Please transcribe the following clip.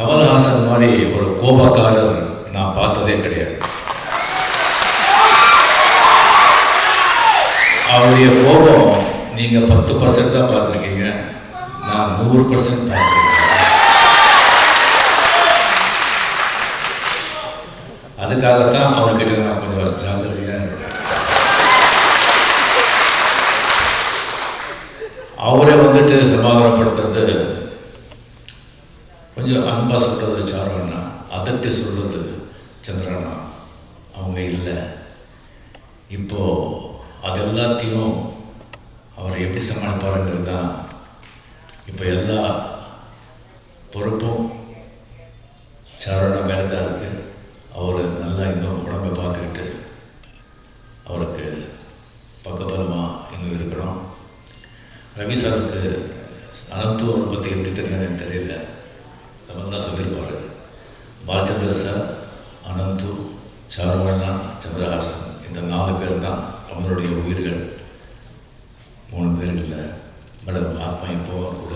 கமல்ஹாசன் மாதிரி ஒரு கோபக்காரர் நான் பார்த்ததே கிடையாது. அவருடைய கோபம் நீங்கள் 10% தான் பார்த்துருக்கீங்க, நான் 100% பார்த்துருக்கேன். அதுக்காகத்தான் அவர்கிட்ட நான் கொஞ்சம் ஜாக்கிரதையாக இருக்கேன். அவரை வந்துட்டு சமாதானப்படுத்துறது, கொஞ்சம் அன்பாக சொல்கிறது சாருவண்ணா, அதட்டி சொல்கிறது சந்திரண்ணா. அவங்க இல்லை. இப்போது அது எல்லாத்தையும் அவரை எப்படி சமாளிப்பாருங்கிறது தான் இப்போ எல்லா பொறுப்பும் சாருவண்ணா மேலே தான் இருக்குது. அவர் நல்லா இன்னும் உடம்பை பார்த்துக்கிட்டு அவருக்கு பக்கபலமாக இன்னும் இருக்கணும். ரவி சாருக்கு அனந்து அவரை பற்றி எப்படி தெரியும்னு எனக்கு தெரியல, நம்ம தான் சொல்லியிருப்பார். பாலச்சந்திர சார், அனந்து, சாருவண்ணா, சந்திரஹாசன், இந்த 4 பேர் தான் அவங்களுடைய உயிர்கள். 3 பேர் இல்லை. மேடம் ஆத்மா இப்போ கூட